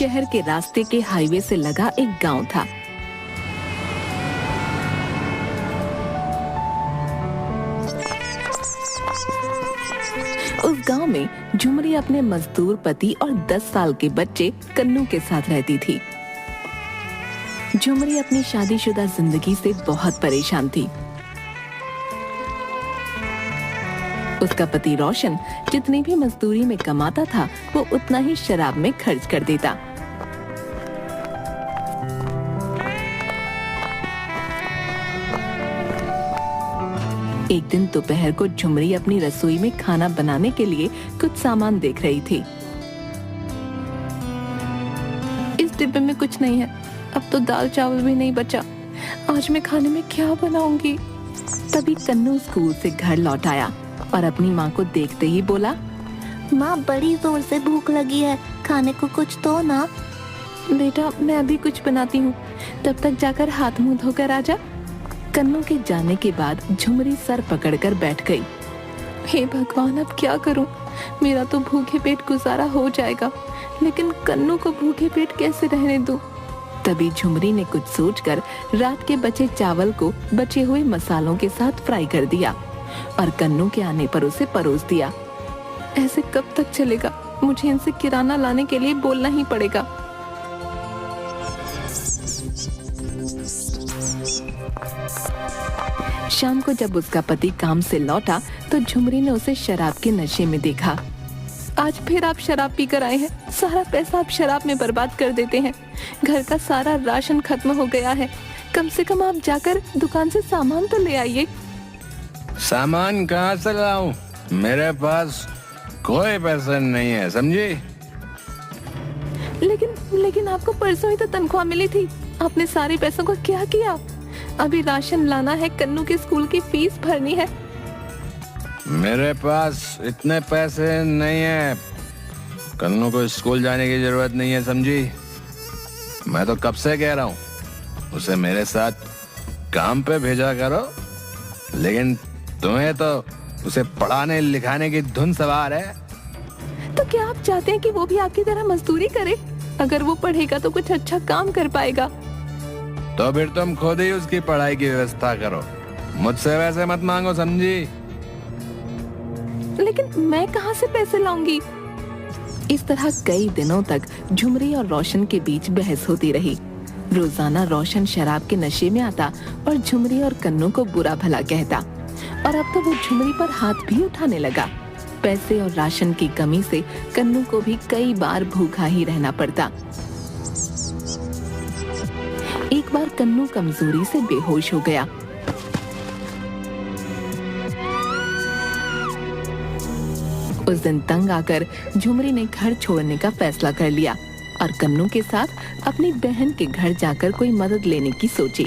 शहर के रास्ते के हाईवे से लगा एक गांव था। उस गांव में झुमरी अपने मजदूर पति और 10 साल के बच्चे कन्नू के साथ रहती थी। झुमरी अपनी शादीशुदा जिंदगी से बहुत परेशान थी। उसका पति रोशन जितनी भी मजदूरी में कमाता था वो उतना ही शराब में खर्च कर देता। एक दिन दोपहर को झुमरी अपनी रसोई में खाना बनाने के लिए कुछ सामान देख रही थी। इस डिब्बे में कुछ नहीं है, अब तो दाल चावल भी नहीं बचा, आज मैं खाने में क्या बनाऊंगी। तभी कन्नू स्कूल से घर लौट आया और अपनी माँ को देखते ही बोला, माँ बड़ी जोर से भूख लगी है, खाने को कुछ दो ना। बेटा मैं अभी कुछ बनाती हूँ, तब तक जाकर हाथ मुंह धोकर आ जा। कन्नू के जाने के बाद झुमरी सर पकड़कर बैठ गई। हे भगवान, अब क्या करूं? मेरा तो भूखे पेट गुजारा हो जाएगा, लेकिन कन्नू को भूखे पेट कैसे रहने दूं? तभी झुमरी ने कुछ सोचकर रात के बचे चावल को बचे हुए मसालों के साथ फ्राई कर दिया और कन्नू के आने पर उसे परोस दिया। ऐसे कब तक चलेगा? मुझे इनसे किराना लाने के लिए बोलना ही पड़ेगा। शाम को जब उसका पति काम से लौटा तो झुमरी ने उसे शराब के नशे में देखा। आज फिर आप शराब पीकर आए हैं, सारा पैसा आप शराब में बर्बाद कर देते हैं। घर का सारा राशन खत्म हो गया है, कम से कम आप जाकर दुकान से सामान तो ले आइए। सामान कहाँ से लाऊं? मेरे पास कोई पैसा नहीं है, समझी? लेकिन आपको परसों ही तो तनख्वाह मिली थी, आपने सारे पैसों का क्या किया? अभी राशन लाना है, कन्नू के स्कूल की फीस भरनी है। मेरे पास इतने पैसे नहीं है, कन्नू को स्कूल जाने की जरूरत नहीं है, समझी? मैं तो कब से कह रहा हूँ उसे मेरे साथ काम पे भेजा करो, लेकिन तुम्हें तो उसे पढ़ाने लिखाने की धुन सवार है। तो क्या आप चाहते हैं कि वो भी आपकी तरह मजदूरी करे? अगर वो पढ़ेगा तो कुछ अच्छा काम कर पाएगा। तो फिर तुम खुद ही उसकी पढ़ाई की व्यवस्था करो, मुझसे वैसे मत मांगो, समझी? लेकिन मैं कहाँ से पैसे लाऊंगी? इस तरह कई दिनों तक झुमरी और रोशन के बीच बहस होती रही। रोजाना रोशन शराब के नशे में आता और झुमरी और कन्नू को बुरा भला कहता, और अब तो वो झुमरी पर हाथ भी उठाने लगा। पैसे और राशन की कमी से कन्नू को भी कई बार भूखा ही रहना पड़ता। एक बार कन्नू कमजोरी से बेहोश हो गया। उस दिन तंग आकर झुमरी ने घर छोड़ने का फैसला कर लिया और कन्नू के साथ अपनी बहन के घर जाकर कोई मदद लेने की सोची।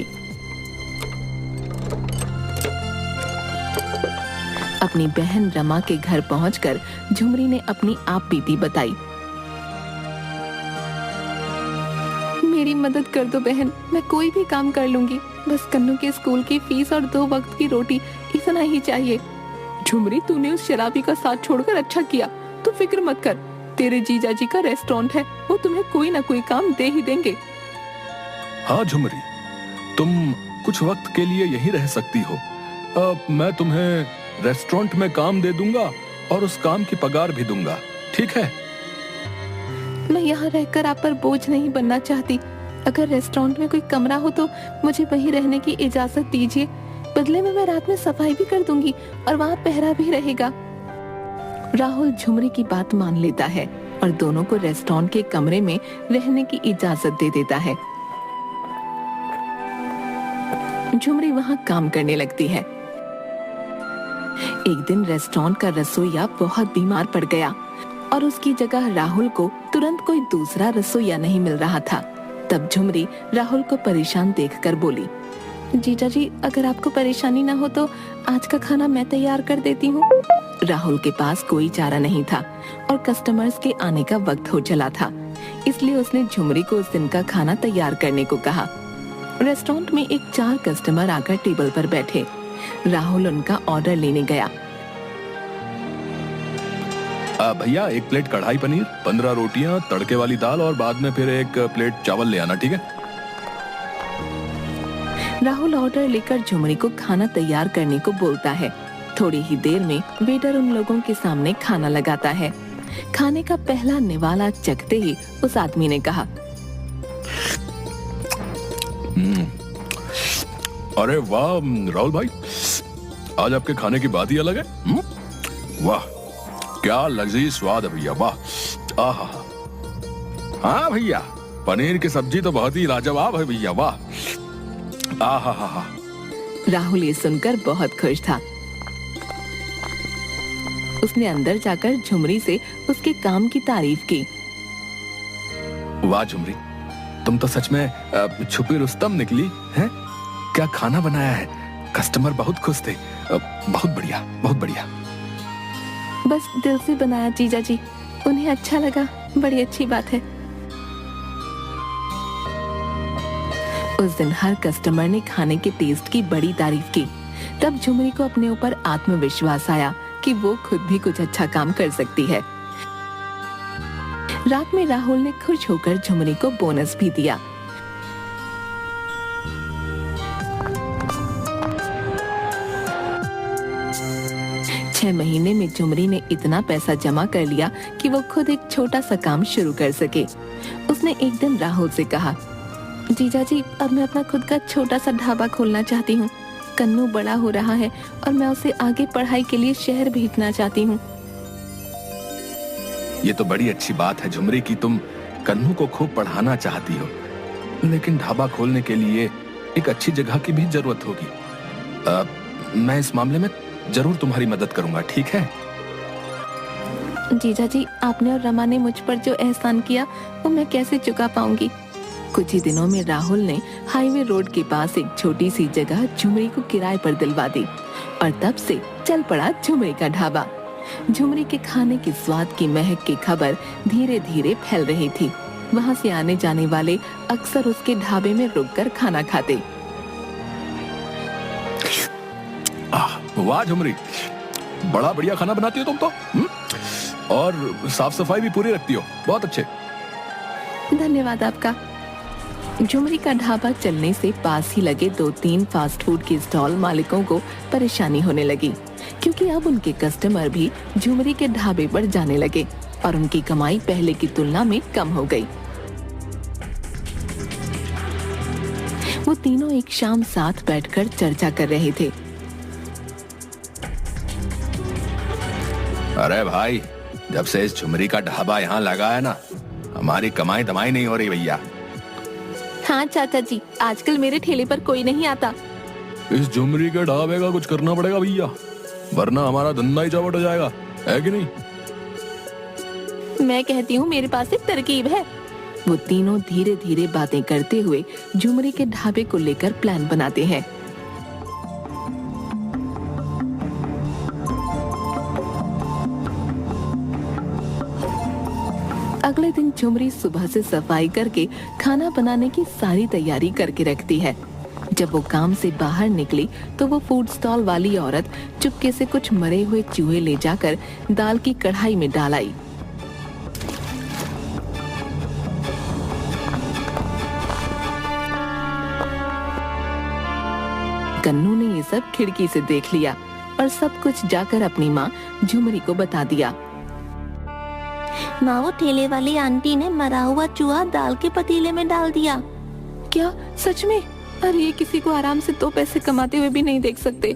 अपनी बहन रमा के घर पहुंचकर झुमरी ने अपनी आप बीती बताई। मेरी मदद कर दो बहन, मैं कोई भी काम कर लूंगी, बस कन्नू के स्कूल की फीस और 2 वक्त की रोटी, इतना ही चाहिए। झुमरी, तूने उस शराबी का साथ छोड़कर अच्छा किया, तू फिक्र मत कर, तेरे जीजा जी का रेस्टोरेंट है, वो तुम्हें कोई ना कोई काम दे ही देंगे। हाँ झुमरी, तुम कुछ वक्त के लिए यहीं रह सकती हो। मैं तुम्हें रेस्टोरेंट में काम दे दूंगा और उस काम की पगार भी दूंगा, ठीक है? मैं यहाँ रहकर आप पर बोझ नहीं बनना चाहती। अगर रेस्टोरेंट में कोई कमरा हो तो मुझे वहीं रहने की इजाजत दीजिए। बदले में मैं रात में सफाई भी कर दूंगी और वहाँ पहरा भी रहेगा। राहुल झुमरी की बात मान लेता है और दोनों को रेस्टोरेंट के कमरे में रहने की इजाजत दे देता है। झुमरी वहाँ काम करने लगती है। एक दिन रेस्टोरेंट का रसोइया बहुत बीमार पड़ गया और उसकी जगह राहुल को तुरंत कोई दूसरा रसोइया नहीं मिल रहा था। तब झुमरी राहुल को परेशान देखकर बोली, जीजा जी, अगर आपको परेशानी ना हो तो आज का खाना मैं तैयार कर देती हूँ। राहुल के पास कोई चारा नहीं था और कस्टमर्स के आने का वक्त हो चला था, इसलिए उसने झुमरी को उस दिन का खाना तैयार करने को कहा। रेस्टोरेंट में एक 4 कस्टमर आकर टेबल पर बैठे। राहुल उनका ऑर्डर लेने गया। भैया 1 प्लेट कढ़ाई पनीर, 15 रोटियां, तड़के वाली दाल और बाद में फिर 1 प्लेट चावल ले आना, ठीक है? राहुल ऑर्डर लेकर झुमरी को खाना तैयार करने को बोलता है। थोड़ी ही देर में वेटर उन लोगों के सामने खाना लगाता है। खाने का पहला निवाला चखते ही उस आदमी ने कहा, अरे वाह राहुल भाई, आज आपके खाने की बात ही अलग है। वाह, क्या लजीज स्वाद है भैया, वाह। आहा, हाँ भैया, पनीर की सब्जी तो बहुत ही लाजवाब है भैया, वाह। आहा। राहुल ये सुनकर बहुत खुश था। उसने अंदर जाकर झुमरी से उसके काम की तारीफ की। वाह झुमरी, तुम तो सच में छुपी रुस्तम निकली हैं? क्या खाना बनाया है, कस्टमर बहुत खुश थे। बहुत बढ़िया, बहुत बढ़िया। बस दिल से बनाया जीजा जी, उन्हें अच्छा लगा, बड़ी अच्छी बात है। उस दिन हर कस्टमर ने खाने के टेस्ट की बड़ी तारीफ की। तब झुमरी को अपने ऊपर आत्मविश्वास आया कि वो खुद भी कुछ अच्छा काम कर सकती है। रात में राहुल ने खुश होकर झुमरी को बोनस भी दिया। छह महीने में झुमरी ने इतना पैसा जमा कर लिया कि वो खुद एक छोटा सा काम शुरू कर सके। उसने एक दिन राहुल से कहा, जीजा जी, अब मैं अपना खुद का छोटा सा ढाबा खोलना चाहती हूँ। कन्नू बड़ा हो रहा है और मैं उसे आगे पढ़ाई के लिए शहर भेजना चाहती हूँ। ये तो बड़ी अच्छी बात है झुमरी कि तुम कन्नू को खूब पढ़ाना चाहती हो, लेकिन ढाबा खोलने के लिए एक अच्छी जगह की भी जरूरत होगी। मैं इस मामले में जरूर तुम्हारी मदद करूंगा, ठीक है? जीजा जी, आपने और रमा ने मुझ पर जो एहसान किया वो मैं कैसे चुका पाऊंगी। कुछ ही दिनों में राहुल ने हाईवे रोड के पास एक छोटी सी जगह झुमरी को किराए पर दिलवा दी और तब से चल पड़ा झुमरी का ढाबा। झुमरी के खाने के स्वाद की महक की खबर धीरे धीरे फैल रही थी। वहाँ से आने जाने वाले अक्सर उसके ढाबे में रुककर खाना खाते। वाह झुमरी, बड़ा बढ़िया खाना बनाती हो तुम तो। और साफ सफाई भी पूरी रखती हो, बहुत अच्छे। धन्यवाद आपका। झुमरी का ढाबा चलने से पास ही लगे 2-3 फास्ट फूड के स्टॉल मालिकों को परेशानी होने लगी, क्योंकि अब उनके कस्टमर भी झुमरी के ढाबे पर जाने लगे और उनकी कमाई पहले की तुलना में कम हो गई। वो तीनों एक शाम साथ बैठकर चर्चा कर रहे थे। अरे भाई, जब से इस झुमरी का ढाबा यहाँ लगा है ना, हमारी कमाई दमाई नहीं हो रही भैया। हाँ चाचा जी, आजकल मेरे ठेले पर कोई नहीं आता। इस झुमरी के ढाबे का कुछ करना पड़ेगा भैया, वरना हमारा धंधा ही चौपट हो जाएगा, है कि नहीं? मैं कहती हूँ मेरे पास एक तरकीब है। वो तीनों धीरे धीरे बातें करते हुए झुमरी के ढाबे को लेकर प्लान बनाते हैं। अगले दिन झुमरी सुबह से सफाई करके खाना बनाने की सारी तैयारी करके रखती है। जब वो काम से बाहर निकली तो वो फूड स्टॉल वाली औरत चुपके से कुछ मरे हुए चूहे ले जाकर दाल की कढ़ाई में डाल आई। कन्नू ने ये सब खिड़की से देख लिया और सब कुछ जाकर अपनी माँ झुमरी को बता दिया। माँ, वो ठेले वाली आंटी ने मरा हुआ चूहा दाल के पतीले में डाल दिया। क्या सच में? अरे ये किसी को आराम से 2 पैसे कमाते हुए भी नहीं देख सकते।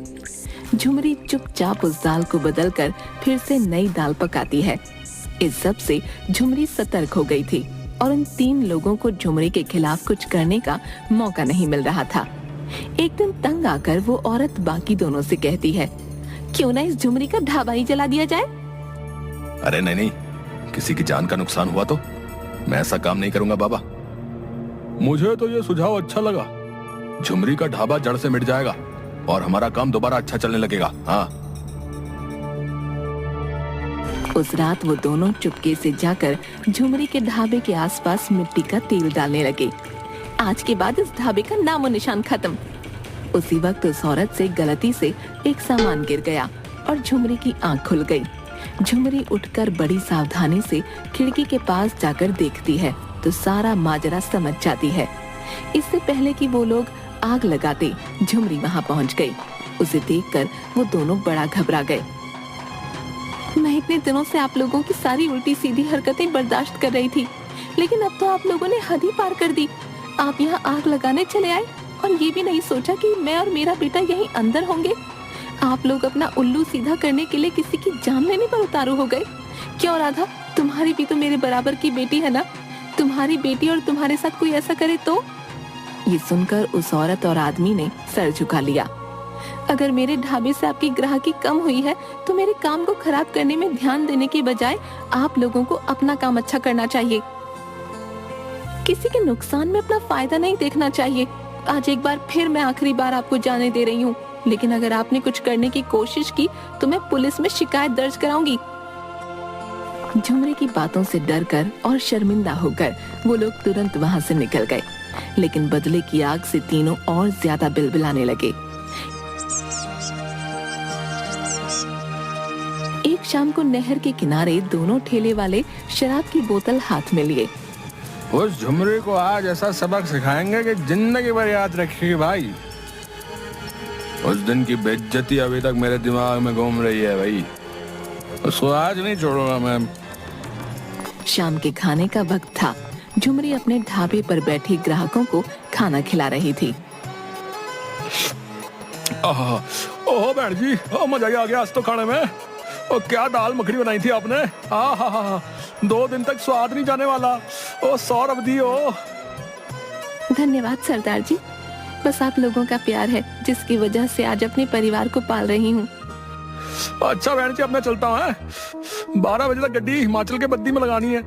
झुमरी चुपचाप उस दाल को बदलकर फिर से नई दाल पकाती है। इस सब से झुमरी सतर्क हो गई थी और उन 3 लोगों को झुमरी के खिलाफ कुछ करने का मौका नहीं मिल रहा था। एक दिन तंग आकर वो औरत बाकी दोनों से कहती है, क्यों ना इस झुमरी का ढाबा ही जला दिया जाए? अरे नहीं, किसी की जान का नुकसान हुआ तो मैं ऐसा काम नहीं करूंगा बाबा। मुझे तो ये सुझाव अच्छा लगा। झुमरी का ढाबा जड़ से मिट जाएगा और हमारा काम दोबारा अच्छा चलने लगेगा। हाँ। उस रात वो दोनों चुपके से जाकर झुमरी के ढाबे के आसपास मिट्टी का तेल डालने लगे। आज के बाद इस ढाबे का नामो निशान खत्म। उसी वक्त उस औरत से गलती से एक सामान गिर गया और झुमरी की आंख खुल गई। झुमरी उठकर बड़ी सावधानी से खिड़की के पास जाकर देखती है तो सारा माजरा समझ जाती है। इससे पहले कि वो लोग आग लगाते, झुमरी वहां पहुंच गई। उसे देखकर वो दोनों बड़ा घबरा गए। मैं इतने दिनों से आप लोगों की सारी उल्टी सीधी हरकतें बर्दाश्त कर रही थी, लेकिन अब तो आप लोगों ने हद ही पार कर दी। आप यहाँ आग लगाने चले आए और ये भी नहीं सोचा कि मैं और मेरा बेटा यहीं अंदर होंगे। आप लोग अपना उल्लू सीधा करने के लिए किसी की जान लेने पर उतारू हो गए। क्यों राधा, तुम्हारी भी तो मेरे बराबर की बेटी है ना? तुम्हारी बेटी और तुम्हारे साथ कोई ऐसा करे तो? ये सुनकर उस औरत और आदमी ने सर झुका लिया। अगर मेरे ढाबे से आपकी ग्राहकी कम हुई है तो मेरे काम को खराब करने में ध्यान देने के बजाय आप लोगों को अपना काम अच्छा करना चाहिए। किसी के नुकसान में अपना फायदा नहीं देखना चाहिए। आज एक बार फिर मैं आखिरी बार आपको जाने दे रही हूँ, लेकिन अगर आपने कुछ करने की कोशिश की तो मैं पुलिस में शिकायत दर्ज कराऊंगी। झुमरी की बातों से डरकर और शर्मिंदा होकर वो लोग तुरंत वहां से निकल गए, लेकिन बदले की आग से तीनों और ज्यादा बिलबिलाने लगे। एक शाम को नहर के किनारे दोनों ठेले वाले शराब की बोतल हाथ में लिए। उस झुमरी को आज ऐसा सबक सिखाएंगे कि जिंदगी भर याद रखेगी भाई। उस दिन की बेइज्जती अभी तक मेरे दिमाग में घूम रही है भाई। उसको आज नहीं छोड़ूंगा मैं। शाम के खाने का वक्त था। झुमरी अपने ढाबे पर बैठे ग्राहकों को खाना खिला रही थी। ओह बहन जी, मजा ही आ गया आज तो खाने में। और क्या दाल मखनी बनाई थी आपने। 2 दिन तक स्वाद नहीं जाने वाला। ओ सौरभ दी ओ। धन्यवाद सरदार जी, बस आप लोगों का प्यार है जिसकी वजह से आज अपने परिवार को पाल रही हूँ। अच्छा बहन जी, अब मैं चलता हूँ। 12 बजे तक गड्डी हिमाचल के बद्दी में लगानी है।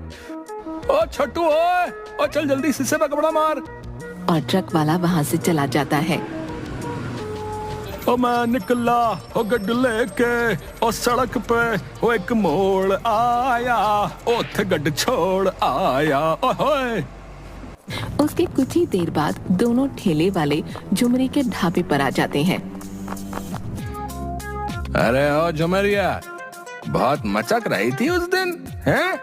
ओ छट्टू ओ चल जल्दी, शीशे पे कपड़ा मार। और ट्रक वाला वहाँ से चला जाता है। ओ मैं निकला ओ गड्डी लेके ओ सड़क पे ओ एक मोड़ आया, ओथे गड्डी छोड़ आया। ओए उसके कुछ ही देर बाद दोनों ठेले वाले झुमरी के ढाबे पर आ जाते हैं। अरे ओ झुमरिया, बहुत मचक रही थी उस दिन, हैं?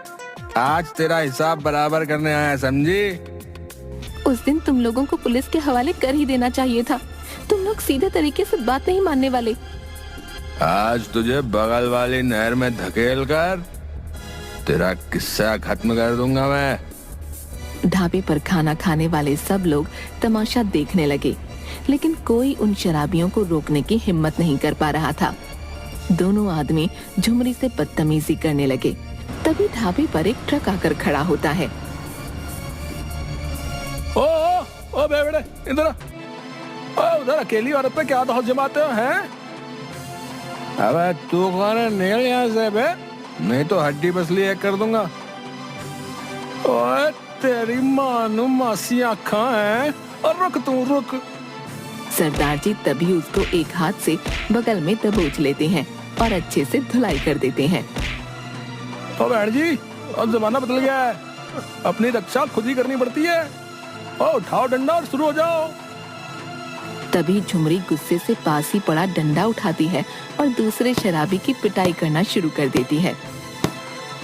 आज तेरा हिसाब बराबर करने आया, समझी? उस दिन तुम लोगों को पुलिस के हवाले कर ही देना चाहिए था। तुम लोग सीधे तरीके से बात नहीं मानने वाले। आज तुझे बगल वाली नहर में धकेल कर तेरा किस्सा खत्म कर दूंगा मैं। ढाबे पर खाना खाने वाले सब लोग तमाशा देखने लगे, लेकिन कोई उन शराबियों को रोकने की हिम्मत नहीं कर पा रहा था। दोनों आदमी झुमरी से बदतमीजी करने लगे। तभी ढाबे पर एक ट्रक आकर खड़ा होता है। ओ बेवड़े, इधर उधर अकेली औरत पे क्या दौड़ जमाते हो हैं? अबे तू कौन है? निकल यहाँ से बे, नहीं तो हड्डी पसली एक कर दूंगा। ओए तेरी मानू मासी आँखा है। और रुक तू रुक। सरदार जी तभी उसको एक हाथ से बगल में दबोच लेते हैं और अच्छे से धुलाई कर देते हैं। ओ बहन जी, अब जमाना बदल गया है, अपनी रक्षा खुद ही करनी पड़ती है। ओ उठाओ डंडा और शुरू हो जाओ। तभी झुमरी गुस्से से पास ही पड़ा डंडा उठाती है और दूसरे शराबी की पिटाई करना शुरू कर देती है।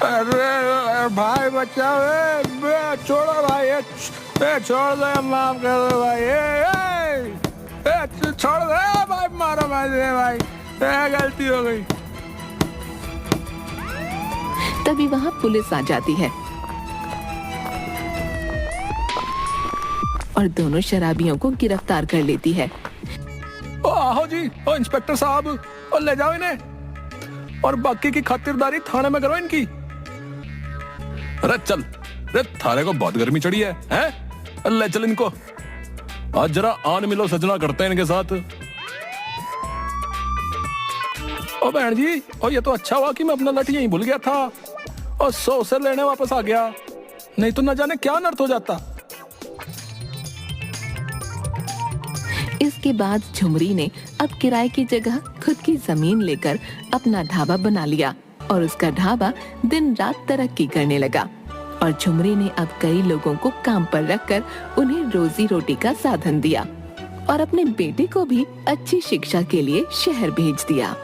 अरे भाई बचाओ, छोड़ो भाई, छोड़ दो, माफ कर दो भाई, छोड़ दो भाई, मारो भाई, गलती हो गई। तभी वहाँ पुलिस आ जाती है और दोनों शराबियों को गिरफ्तार कर लेती है। ओ आओ जी, ओ इंस्पेक्टर साहब, ओ ले जाओ इन्हें और बाकी की खातिरदारी थाने में करो इनकी। अरे चल, अरे थारे को बहुत गर्मी चढ़ी है, हैं? ले चल इनको, आज जरा आन मिलो सजना करते हैं इनके साथ। ओ बहन जी, ओ ये तो अच्छा हुआ कि मैं अपना लठ यहीं भूल गया था और 100 से लेने वापस आ गया, नहीं तो न जाने क्या अनर्थ हो जाता। इसके बाद झुमरी ने अब किराए की जगह खुद की जमीन लेकर अपना ढाबा बना लिया और उसका ढाबा दिन रात तरक्की करने लगा और झुमरी ने अब कई लोगों को काम पर रखकर उन्हें रोजी रोटी का साधन दिया और अपने बेटे को भी अच्छी शिक्षा के लिए शहर भेज दिया।